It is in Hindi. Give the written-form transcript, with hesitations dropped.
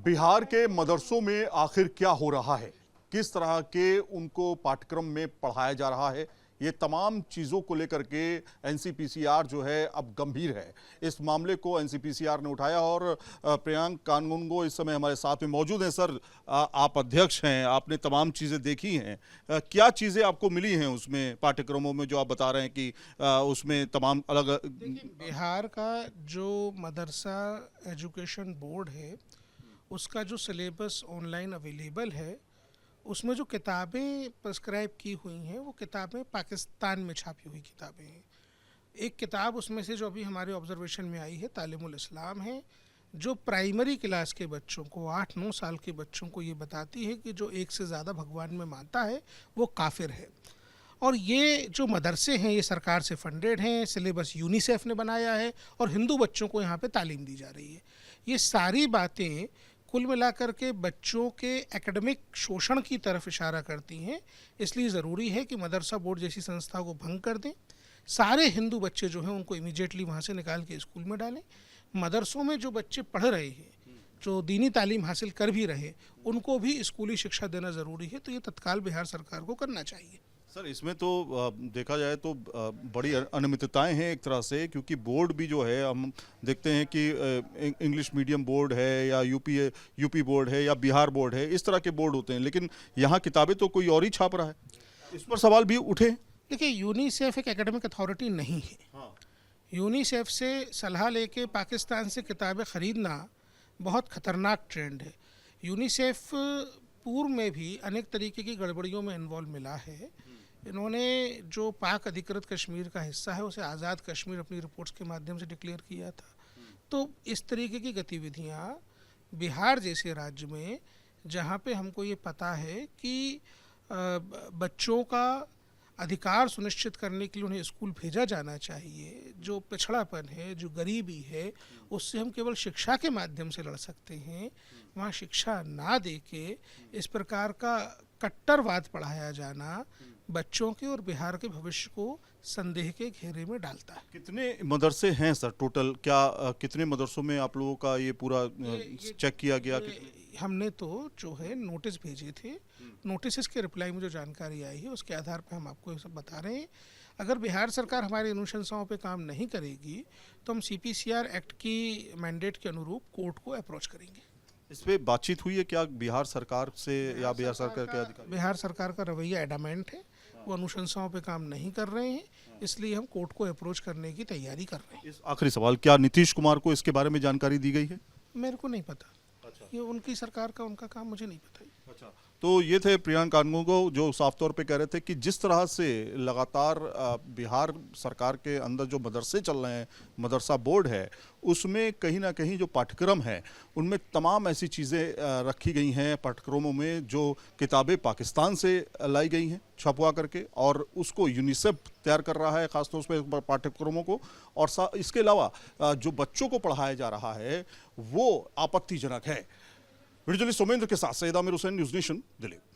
बिहार के मदरसों में आखिर क्या हो रहा है, किस तरह के उनको पाठ्यक्रम में पढ़ाया जा रहा है, ये तमाम चीज़ों को लेकर के एनसीपीसीआर जो है अब गंभीर है। इस मामले को एनसीपीसीआर ने उठाया और प्रियांक कानूनगो इस समय हमारे साथ में मौजूद हैं। सर, आप अध्यक्ष हैं, आपने तमाम चीज़ें देखी हैं, क्या चीज़ें आपको मिली हैं उसमें पाठ्यक्रमों में जो आप बता रहे हैं कि उसमें तमाम अलग। देखिए, बिहार का जो मदरसा एजुकेशन बोर्ड है उसका जो सिलेबस ऑनलाइन अवेलेबल है उसमें जो किताबें प्रिस्क्राइब की हुई हैं वो किताबें पाकिस्तान में छापी हुई किताबें हैं। एक किताब उसमें से जो अभी हमारे ऑब्जर्वेशन में आई है तालीमुल इस्लाम है, जो प्राइमरी क्लास के बच्चों को 8-9 साल के बच्चों को ये बताती है कि जो एक से ज़्यादा भगवान में मानता है वो काफिर है। और ये जो मदरसे हैं ये सरकार से फंडेड हैं, सिलेबस यूनिसेफ ने बनाया है और हिंदू बच्चों को यहाँ पे तालीम दी जा रही है। ये सारी बातें कुल मिलाकर के बच्चों के एकेडमिक शोषण की तरफ इशारा करती हैं। इसलिए ज़रूरी है कि मदरसा बोर्ड जैसी संस्था को भंग कर दें, सारे हिंदू बच्चे जो हैं उनको इमीडिएटली वहाँ से निकाल के स्कूल में डालें। मदरसों में जो बच्चे पढ़ रहे हैं, जो दीनी तालीम हासिल कर भी रहे, उनको भी स्कूली शिक्षा देना ज़रूरी है। तो ये तत्काल बिहार सरकार को करना चाहिए। सर, इसमें तो देखा जाए तो बड़ी अनियमितताएं हैं एक तरह से, क्योंकि बोर्ड भी जो है हम देखते हैं कि इंग्लिश मीडियम बोर्ड है या यूपी बोर्ड है या बिहार बोर्ड है, इस तरह के बोर्ड होते हैं, लेकिन यहाँ किताबें तो कोई और ही छाप रहा है। इस पर सवाल भी उठे। देखिए, यूनिसेफ एक एकेडमिक अथॉरिटी नहीं है। हाँ। यूनिसेफ से सलाह लेके पाकिस्तान से किताबें ख़रीदना बहुत ख़तरनाक ट्रेंड है। यूनिसेफ पूर्व में भी अनेक तरीके की गड़बड़ियों में इन्वॉल्व मिला है। इन्होंने जो पाक अधिकृत कश्मीर का हिस्सा है उसे आज़ाद कश्मीर अपनी रिपोर्ट्स के माध्यम से डिक्लेयर किया था। तो इस तरीके की गतिविधियां बिहार जैसे राज्य में, जहां पे हमको ये पता है कि बच्चों का अधिकार सुनिश्चित करने के लिए उन्हें स्कूल भेजा जाना चाहिए, जो पिछड़ापन है, जो गरीबी है, उससे हम केवल शिक्षा के माध्यम से लड़ सकते हैं। वहाँ शिक्षा ना दे के इस प्रकार का कट्टरवाद पढ़ाया जाना बच्चों के और बिहार के भविष्य को संदेह के घेरे में डालता है। कितने मदरसे हैं सर टोटल? क्या कितने मदरसों में आप लोगों का ये पूरा चेक किया गया? हमने तो जो है नोटिस भेजे थे, नोटिस के रिप्लाई में जो जानकारी आई है उसके आधार पर हम आपको ये सब बता रहे हैं। अगर बिहार सरकार हमारी अनुशंसाओं पे काम नहीं करेगी तो हम सीपीसीआर एक्ट की मैंडेट के अनुरूप कोर्ट को अप्रोच करेंगे। इस पे बातचीत हुई है क्या बिहार सरकार से या बिहार सरकार के अधिकारी? बिहार सरकार का रवैया एडामेंट है, वो अनुशंसाओं पे काम नहीं कर रहे हैं, इसलिए हम कोर्ट को अप्रोच करने की तैयारी कर रहे हैं। इस आखिरी सवाल, क्या नीतीश कुमार को इसके बारे में जानकारी दी गई है? मेरे को नहीं पता। अच्छा। ये उनकी सरकार का उनका काम, मुझे नहीं पता। अच्छा, तो ये थे प्रियांक कानूनगो जो साफ तौर पे कह रहे थे कि जिस तरह से लगातार बिहार सरकार के अंदर जो मदरसे चल रहे हैं, मदरसा बोर्ड है, उसमें कहीं ना कहीं जो पाठ्यक्रम है उनमें तमाम ऐसी चीज़ें रखी गई हैं पाठ्यक्रमों में, जो किताबें पाकिस्तान से लाई गई हैं छपवा करके, और उसको यूनिसेफ तैयार कर रहा है ख़ासतौर पर पाठ्यक्रमों को। और इसके अलावा जो बच्चों को पढ़ाया जा रहा है वो आपत्तिजनक है। वीडियो जर्नलिस्ट सोमेंद्र के साथ सैयद आमिर हुसैन, न्यूज़ नेशन, दिल्ली।